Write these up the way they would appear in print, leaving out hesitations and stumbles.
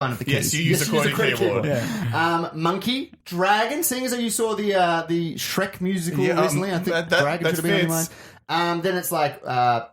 one of the keys. Yes, you use a QWERTY keyboard. Yeah. Monkey, dragon. Seeing as though you saw the Shrek musical recently, I think dragon should have been on your mind. Then it's like 5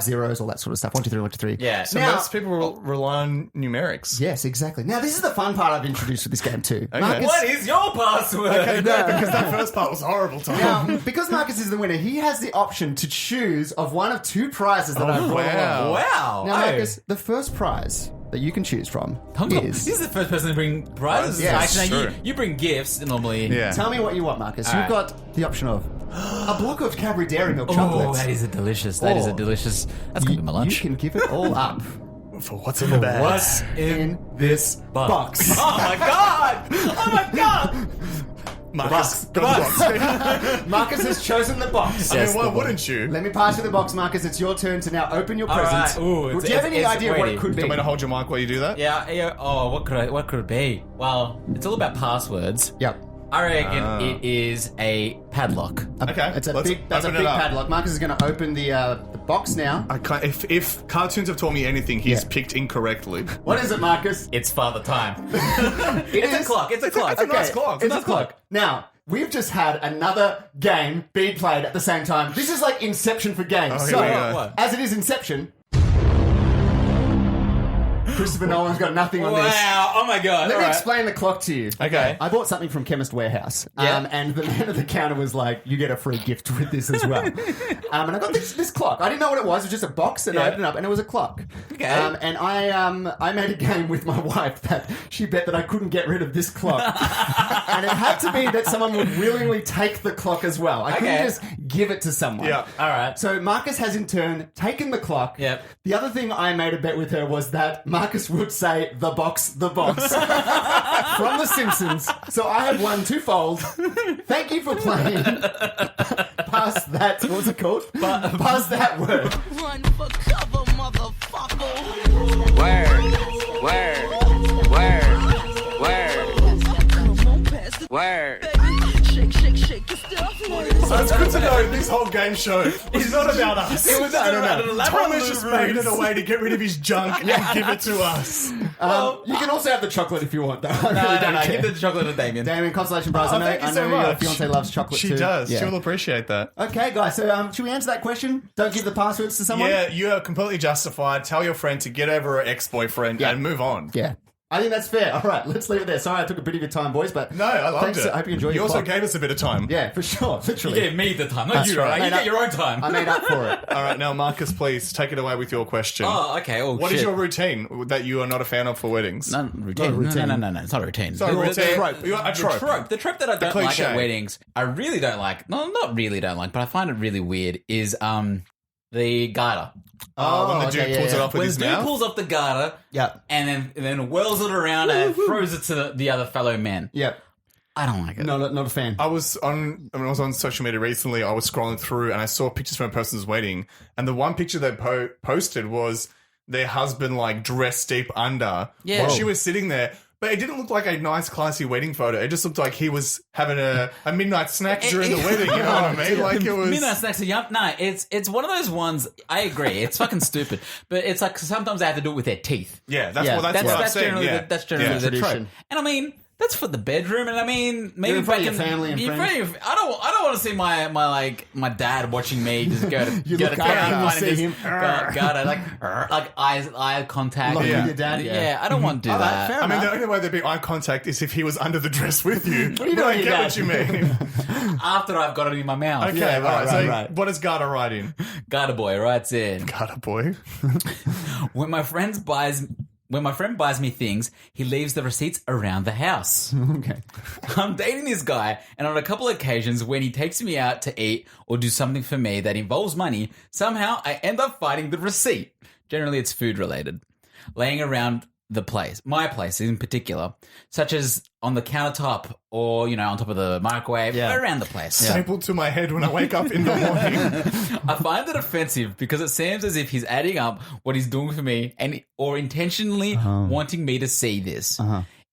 zeros, all that sort of stuff. 1, 2, 3, 1, 2, 3. Yeah. So most people rely on numerics. Yes, exactly. Now this is the fun part I've introduced for this game too. Okay. Marcus, What is your password? Okay, no, because that first part was horrible, Tom. now, because Marcus is the winner, he has the option to choose of one of 2 prizes that I've brought along. Wow. Now, Marcus, the first prize that you can choose from is... He's the first person to bring prizes. Yes, Actually, true. you bring gifts normally. Yeah. Tell me what you want, Marcus. All You've right. got the option of a block of Cadbury Dairy Milk Oh, chocolates. that is a delicious. That is a delicious. That's gonna be my lunch. You can give it all up For what's in the bag? What's in this box. Oh my god! Oh my god! Marcus, The box. Marcus has chosen the box. I mean, why wouldn't you? Let me pass you the box, Marcus. It's your turn to now open your All present. right. Ooh, Do you have any idea what it could Do you be? want me to hold your mic while you do that? Yeah. Oh, what could it be? Well, it's all about passwords. Yep. I reckon it is a padlock. Okay, It's a let's big. That's a open big it up. padlock. Marcus is going to open the box now. I can't, if cartoons have taught me anything, he's Yeah. picked incorrectly. What is it, Marcus? It's Father Time. It It's a is- clock. It's a clock. It's a nice clock. It's a clock. Now, we've just had another game be played at the same time. This is like Inception for games. Oh, here So, we go. What? as it is Inception, Christopher Nolan's got nothing on this. Wow. Oh my god. Let All me right. explain the clock to you. Okay. I bought something from Chemist Warehouse, Yeah. and the man at the counter was like, "You get a free gift with this as well." And I got this clock. I didn't know what it was. It was just a box, and I Yeah. opened it up, and it was a clock. Okay. And I made a game with my wife that she bet that I couldn't get rid of this clock, and it had to be that someone would willingly take the clock as well. I couldn't Okay. just give it to someone. Yeah. All right. So Marcus has in turn taken the clock. Yep. The other thing I made a bet with her was that Marcus would say the box from The Simpsons. So I have won twofold. Thank you for playing. Past that, what was it called? Past that word. Run for cover, motherfucker. Come on, pass it, baby. Shake, shake, shake your stuff. So it's good to know this whole game show is not about us. It was I don't know. Thomas just made it a way to get rid of his junk and give it to us. You can also have the chocolate if you want, though. I really No, don't care. give the chocolate to Damien. Damien, consolation prize. Oh, I know, thank you I so know your much. fiance loves chocolate She too. does. Yeah. She will appreciate that. Okay, guys. So, should we answer that question? Don't give the passwords to someone. Yeah, you are completely justified. Tell your friend to get over her ex-boyfriend Yeah. and move on. Yeah. I think that's fair. All right, let's leave it there. Sorry I took a bit of your time, boys, but No, I loved thanks. it. I hope you enjoyed You your also clock. gave us a bit of time. Yeah, for sure. You Literally. gave me the time, not That's you, right. right? I You made get your own time. I made up for it. All right, now Marcus, please take it away with your question. Oh, okay. Oh, What shit. is your routine that you are not a fan of for weddings? Not routine. Not a routine. No. It's not a routine. It's not a routine. trope. The trope that I don't like cliche. at weddings, I really don't like. No, not really don't like, but I find it really weird. Is the garter. When the dude okay, pulls yeah, it off with When his the dude mouth? pulls off the garter, Yep. and then whirls it around and throws it to the other fellow men. Yep. I don't like it. Not a fan. When I was on social media recently, I was scrolling through and I saw pictures from a person's wedding, and the one picture they posted was their husband like dressed deep under Yeah. while Whoa. she was sitting there. But it didn't look like a nice, classy wedding photo. It just looked like he was having a midnight snack during the wedding. You know what I mean? Like it was. Midnight snacks are yum. No, it's one of those ones. I agree. It's fucking stupid, but it's like sometimes they have to do it with their teeth. Yeah, that's Yeah. what That's I'm saying. generally Yeah. that's generally Yeah. the trope. Tradition. And I mean, that's for the bedroom. And I mean, maybe in front of your fucking- family and in friends. front of your- I don't want to see my dad watching me just go to You go look to up town and you and see just him. God, like eye contact. Like with Yeah. your dad. Yeah, I don't want to do Alright, that. fair I mean, enough. the only way there'd be eye contact is if he was under the dress with you. What are you But I doing, get Dad? what you mean. After I've got it in my mouth. Okay, Yeah, right. right, So, right. what does Garter write in? Garter boy writes in. Garter boy. When my friend buys me things, he leaves the receipts around the house. Okay. I'm dating this guy, and on a couple of occasions when he takes me out to eat or do something for me that involves money, somehow I end up finding the receipt. Generally, it's food related. Laying around the place, my place in particular, such as on the countertop or, on top of the microwave, Yeah. around the place. Stapled to my head when I wake up in the morning. I find it offensive because it seems as if he's adding up what he's doing for me or intentionally wanting me to see this.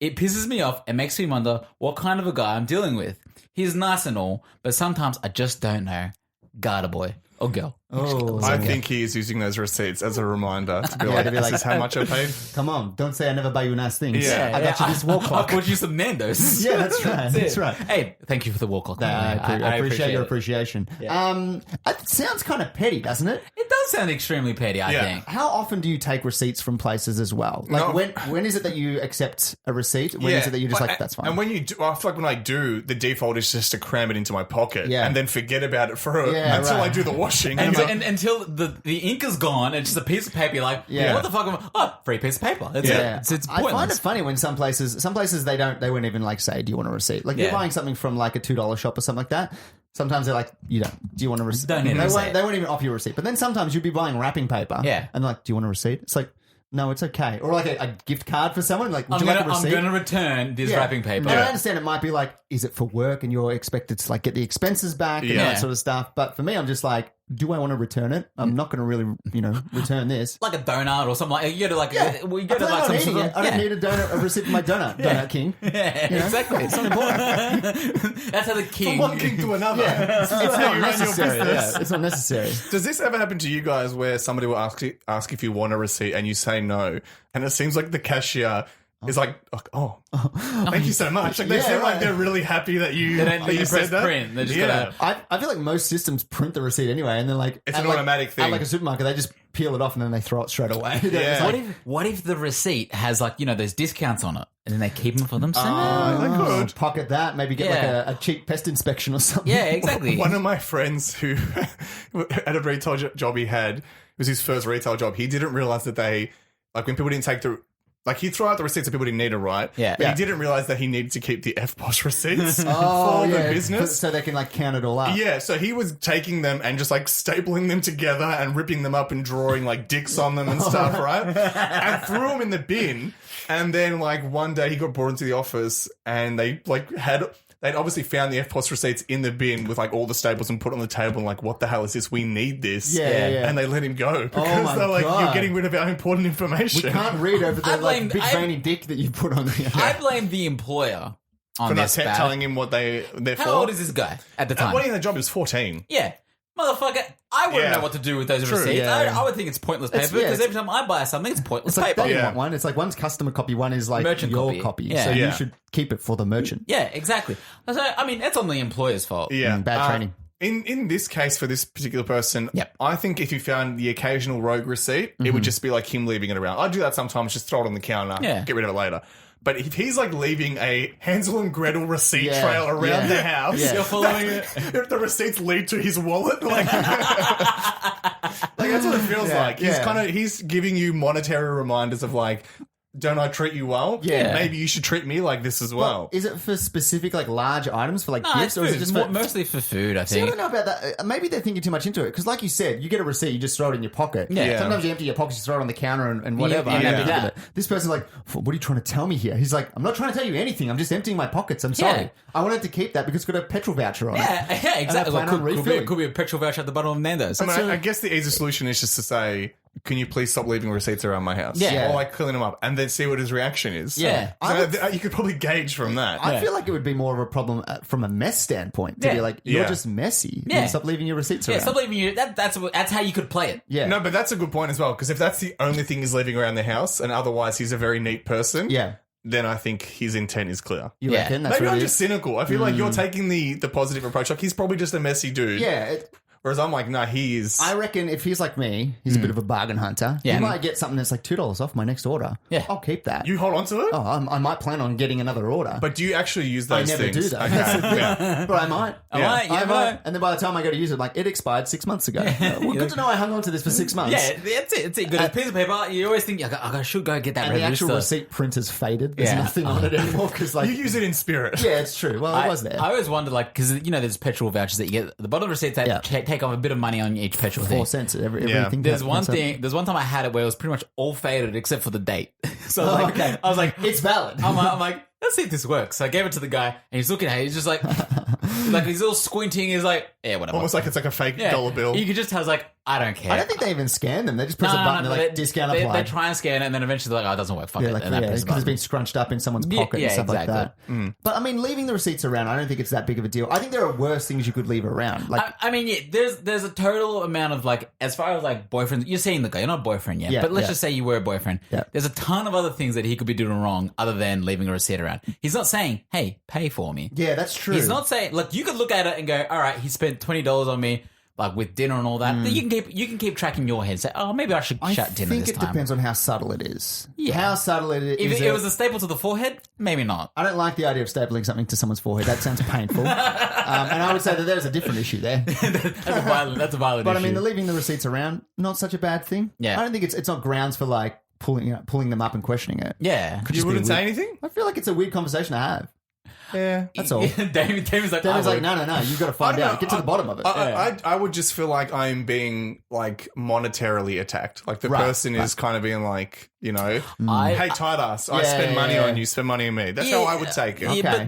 It pisses me off and makes me wonder what kind of a guy I'm dealing with. He's nice and all, but sometimes I just don't know. Garter boy or girl. Oh, I think he is using those receipts as a reminder to be like, to be this like- is how much I paid. come on, don't say I never buy you nice things. Yeah. I got you this wall I clock. bought you some Nando's. Yeah, that's right. That's right. Hey, thank you for the wall clock. I appreciate your it. appreciation. It sounds kind of petty, doesn't it? It does sound extremely petty, I Yeah. think. How often do you take receipts from places as well? Like No. when is it that you accept a receipt? When is it that you're just like, that's fine? And when you do, I feel like when I do, the default is just to cram it into my pocket Yeah. and then forget about it for Yeah, until right. I do the washing. And until the ink is gone, it's just a piece of paper. You're like, Yeah. what the fuck? Free piece of paper. That's Yeah. it. It's I find it pointless. funny when some places they won't even like say, do you want a receipt? Like you're Yeah. buying something from like a $2 shop or something like that. Sometimes they're like, you don't. Do you want a receipt? Don't need a receipt. They won't even offer you a receipt. But then sometimes you'd be buying wrapping paper. Yeah. And they're like, do you want a receipt? It's like, no, it's okay. Or like a gift card for someone. Like, would I'm you like a receipt? going to return this Yeah. wrapping paper. And I understand it might be like, is it for work and you're expected to like get the expenses back and Yeah. that sort of stuff. But for me, I'm just like, do I want to return it? I'm not going to really, return this. Like a donut or something like. You go to like. Yeah. We I go to plan like on some eating sort it. of. I don't need a receipt for my donut. Donut King. Yeah, You know? exactly. It's not important. That's how the king. From one king to another. Yeah. It's how not you run your necessary. business. Yeah, it's not necessary. Does this ever happen to you guys where somebody will ask if you want a receipt and you say no, and it seems like the cashier is like, oh, thank you so much. Like they Yeah, seem like right. they're really happy that you, They don't that you press said that. print. They're just yeah. I feel like most systems print the receipt anyway, and then like It's at an like- automatic thing. At like a supermarket, they just peel it off and then they throw it straight away. Yeah. It's like, What if the receipt has like those discounts on it, and then they keep them for themselves? They could. pocket that, maybe get Yeah. like a cheap pest inspection or something. Yeah, exactly. One of my friends who at a retail job he had, it was his first retail job, he didn't realize that they, like when people didn't take the, like he'd throw out the receipts that people didn't need to write. Yeah. But Yeah. he didn't realize that he needed to keep the FPOS receipts Oh, for yeah, the business. so they can like count it all up. Yeah, so he was taking them and just like stapling them together and ripping them up and drawing like dicks on them and stuff, right? And threw them in the bin. And then like one day he got brought into the office and they like they'd obviously found the FPOS receipts in the bin with like all the staples and put it on the table and like, what the hell is this? We need this. Yeah. And they let him go because my they're like, God. you're getting rid of our important information. We can't read over I the blame- like big I- veiny dick that you put on the. I blame the employer on For not this. Bad. telling him what they're for. How old is this guy at the time? What in the job? He was 14. Yeah. Motherfucker, I wouldn't Yeah. know what to do with those True, receipts. yeah. I would think it's pointless It's- paper yeah, because it's- every time I buy something, it's pointless It's like paper. they Yeah. want one. It's like one's customer copy, one is like Merchant your copy. copy. Yeah. So Yeah. you should keep it for the merchant. Yeah, exactly. So, I mean, that's on the employer's fault. Yeah. Bad training. In this case, for this particular person, Yep. I think if you found the occasional rogue receipt, it would just be like him leaving it around. I do that sometimes, just throw it on the counter, Yeah. get rid of it later. But if he's like leaving a Hansel and Gretel receipt Yeah, trail around yeah. the house, Yeah. You're following it. if the receipts lead to his wallet, like, like that's what it feels Yeah, like. He's yeah. he's giving you monetary reminders of like, don't I treat you well? Yeah. Maybe you should treat me like this as well. Is it for specific like large items for like No, gifts, it's or is food. it just It's for? mostly for food, I See, I think. don't know about that. Maybe they're thinking too much into it because, like you said, you get a receipt, you just throw it in your pocket. Yeah. Sometimes you empty your pockets, you throw it on the counter, and whatever. you and never you do look that. at it. This person's like, "What are you trying to tell me here?" He's like, "I'm not trying to tell you anything. I'm just emptying my pockets. I'm sorry. Yeah. I wanted to keep that because it's got a petrol voucher on it." Yeah, exactly. plan on Could be, refilling. could be a petrol voucher at the bottom of Nando's. I mean, I guess the easy solution is just to say, can you please stop leaving receipts around my house? Yeah. Or like clean them up and then see what his reaction is. Yeah. So you could probably gauge from that. I feel like it would be more of a problem from a mess standpoint to Yeah. be like, you're Yeah. just messy. Yeah. Stop leaving your receipts Yeah, around. stop leaving you. That's how you could play it. Yeah. No, but that's a good point as well, because if that's the only thing he's leaving around the house and otherwise he's a very neat person, Yeah. then I think his intent is clear. You Yeah. reckon? That's Maybe what I'm it just is? cynical. I feel like you're taking the positive approach. Like he's probably just a messy dude. Yeah. Whereas I'm like, nah, he is. I reckon if he's like me, he's a bit of a bargain hunter. Yeah. He might get something that's like $2 off my next order. Yeah. I'll keep that. You hold on to it? Oh, I might plan on getting another order. But do you actually use I those never things? do that. Okay. Yeah. But I might. Alright, you I never might. know. And then by the time I go to use it, like, it expired 6 months ago. Well, good to know I hung on to this for 6 months. Yeah, that's it. It's a good piece of paper. You always think, I should go get that And the register. actual receipt printer's faded. There's Yeah. nothing on it anymore because, like, You use it in spirit. yeah, it's true. Well, it was there. I always wonder, like, because there's petrol vouchers that you get at the bottom of the receipts that Yeah. take off a bit of money on each petrol 4 thing. cents. Everything. There's one counts up. thing. There's one time I had it where it was pretty much all faded except for the date. So Oh, like, okay. I was like, It's valid. I'm like, let's see if this works. So I gave it to the guy, and he's looking at it. He's just like he's all squinting. He's like, yeah, whatever. Almost like it's like a fake Yeah. dollar bill. You could just tell, it's like, I don't care. I don't think they even scan them. They just press a button. They're like, discount they applied. try and scan it, and then eventually they're like, oh, it doesn't work. Fuck Yeah, it. like, And then yeah, press the because it's button. been scrunched up in someone's pocket yeah, and stuff exactly. like that. But I mean, leaving the receipts around, I don't think it's that big of a deal. I think there are worse things you could leave around. Like, I mean, yeah, there's a total amount of like, as far as like boyfriends, you're seeing the guy, you're not a boyfriend yet, Yeah, but let's yeah. just say you were a boyfriend. Yeah. There's a ton of other things that he could be doing wrong other than leaving a receipt around. He's not saying, hey, pay for me. yeah, that's true. He's not saying, look, you could look at it and go, all right, he spent $20 on me, like with dinner and all that. Then you can keep tracking your head. Say, oh, maybe I should shut dinner think this it time. depends on how subtle it is. Yeah. How subtle it is. If it was a staple to the forehead, maybe not. I don't like the idea of stapling something to someone's forehead. That sounds painful. And I would say that there's a different issue there. That's a violent But I issue. mean, the leaving the receipts around, not such a bad thing. Yeah. I don't think it's not grounds for like pulling them up and questioning it. yeah. You wouldn't say anything? I feel like it's a weird conversation to have. Yeah. That's all. Damon's like, David's I like, would. no, you've got to find out. Get to the bottom of it. I would just feel like I'm being like monetarily attacked. Like the Right, person is kind of being like, you know, I- hey, tight ass, I Yeah, spend money yeah. on you, spend money on me. That's how I would take it. Yeah, Okay.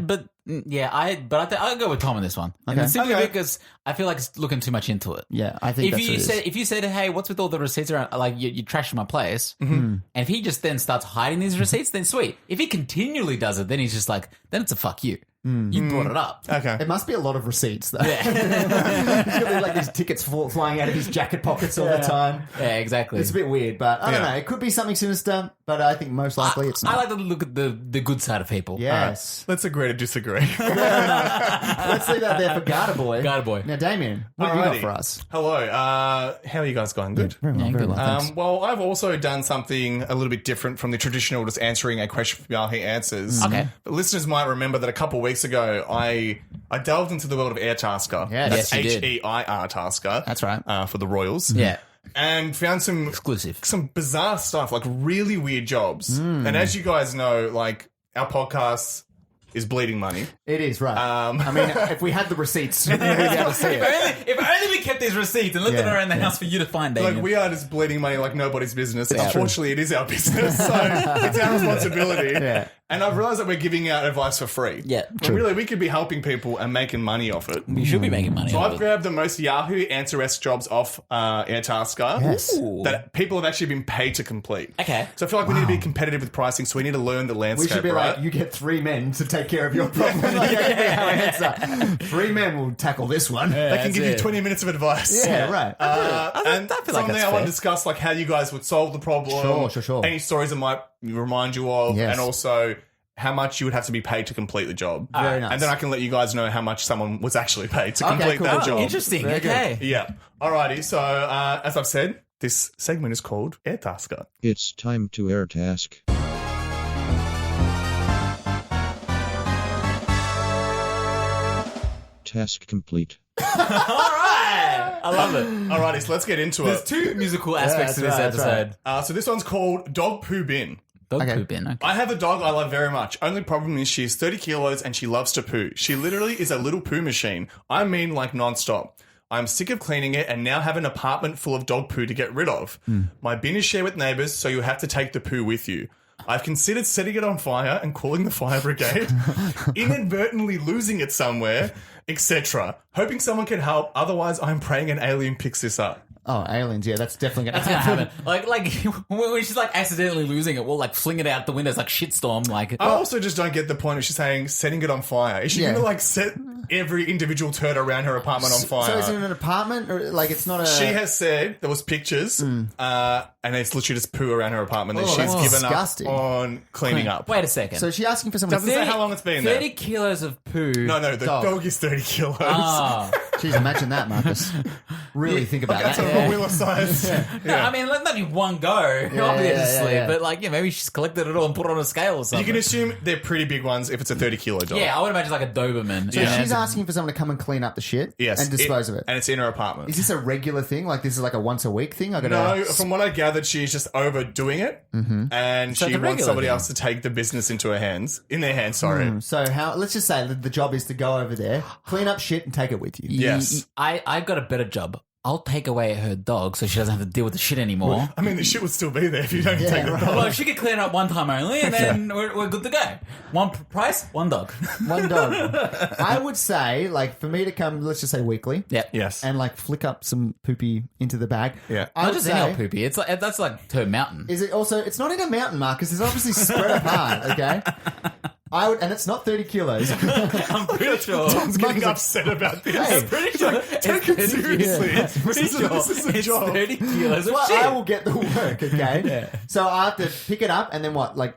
but I'll go with Tom on this one. Okay. And simply Okay. because I feel like it's looking too much into it. Yeah, I think If that's you what it is. said if you said, hey, what's with all the receipts around? Like you trashing my place, Mm-hmm. and if he just then starts hiding these receipts, then sweet. If he continually does it, then he's just like, then it's a fuck you. You brought it up. Okay. It must be a lot of receipts, though. There's gonna be like these tickets flying out of his jacket pockets all the time. Yeah, exactly. It's a bit weird, but I don't Yeah. know. It could be something sinister, but I think most likely it's not. I like to look at the good side of people. Yes. Let's agree to disagree. Let's leave that there for Garter Boy. Garter Boy. Now, Damien, what have you got Alrighty. for us? Hello. How are you guys going? Good. Very well, Yeah, very good. well, thanks. Well, I've also done something a little bit different from the traditional just answering a question from Yahoo Answers. Okay. But listeners might remember that a couple of weeks ago, I delved into the world of Heirtasker. Yes. That's Yes, you did. Heir Tasker. That's right. For the Royals. Yeah. And found some Exclusive. bizarre stuff, like really weird jobs. And as you guys know, like our podcast is bleeding money. It is, right. I mean, if we had the receipts, we'd be able to see it. If only we kept these receipts and left them Yeah, around the house for you to find, Damien. Like we are just bleeding money like nobody's business. Unfortunately, it is our business, so it's our responsibility. Yeah. And I've realized that we're giving out advice for free. Yeah, But really, we could be helping people and making money off it. You should be making money. So off I've it. grabbed the most Yahoo Answer-esque jobs off Heirtasker Yes. that people have actually been paid to complete. Okay. So I feel like we need to be competitive with pricing, so we need to learn the We landscape, should be right? like, you get 3 men to take care of your problem. Like, yeah, our answer. 3 men will tackle this one. they can that's give you it. 20 minutes of advice. Yeah, right. And I feel like something that's I want fair. to discuss, like how you guys would solve the problem. Sure. Any stories that might remind you of, Yes. and also how much you would have to be paid to complete the job. Very nice. And then I can let you guys know how much someone was actually paid to Okay, complete cool. that Oh, job. Interesting. Very good. Okay. Yeah. Alrighty. So as I've said, this segment is called Heirtasker. It's time to Heirtask. Task complete. All right. I love it. Alrighty, so let's get into There's it. 2 musical aspects to this that's right, episode. that's So this one's called Dog Poo Bin. Dog Okay. poop in. Okay. I have a dog I love very much. Only problem is she is 30 kilos and she loves to poo. She literally is a little poo machine. I mean, like non-stop. I'm sick of cleaning it and now have an apartment full of dog poo to get rid of. My bin is shared with neighbours, so you have to take the poo with you. I've considered setting it on fire and calling the fire brigade, inadvertently losing it somewhere, etc. Hoping someone can help, otherwise I'm praying an alien picks this up. Oh, aliens, yeah, that's definitely going That's to gonna happen. happen. Like when she's like accidentally losing it, we'll like fling it out the window. It's like shitstorm. Like I also just don't get the point of she's saying setting it on fire. Is she Yeah. going to like set every individual turd around her apartment on fire? So is it an apartment? Or like it's not a... She has said there was pictures, and it's literally just poo around her apartment that Oh, she's that's given disgusting. up on cleaning up. wait a second. So is she asking for someone Doesn't say how long it's been 30 there. kilos of poo. No, the Dog. dog is 30 kilos. Oh. Jeez, imagine that, Marcus. Really think about That's that. a wheel of size. No, I mean, let that be one go, obviously. But like, yeah, maybe she's collected it all and put it on a scale or You something. can assume they're pretty big ones if it's a 30 kilo dog. Yeah, I would imagine like a Doberman. So Yeah. she's asking for someone to come and clean up the shit Yes. and dispose of it. And it's in her apartment. Is this a regular thing? Like this is like a once a week thing? I gotta No, from what I gathered, she's just overdoing it, and So she it's a wants regular somebody thing. else to take the business into her hands. In their hands, sorry. So how? Let's just say that the job is to go over there, clean up shit, and take it with you. Yes. I got a better job. I'll take away her dog so she doesn't have to deal with the shit anymore. I mean, the shit would still be there if you don't take the right. dog. Well, she could clean it up one time only, and then we're good to go. One price, one dog. One dog. I would say, like, for me to come, let's just say weekly. Yeah. Yes. And like flick up some poopy into the bag. Yeah. I Not would just say, any old poopy. It's like that's like to a mountain. is it also? It's not in a mountain, Marcus. It's obviously spread apart. Okay. I would, and it's not 30 kilos. I'm pretty sure. Tom's getting upset about this. Hey, I'm pretty sure. Take it seriously. Yeah. This is a It's job. 30 kilos of well, shit. I will get the work. Okay. So I have to pick it up and then what? Like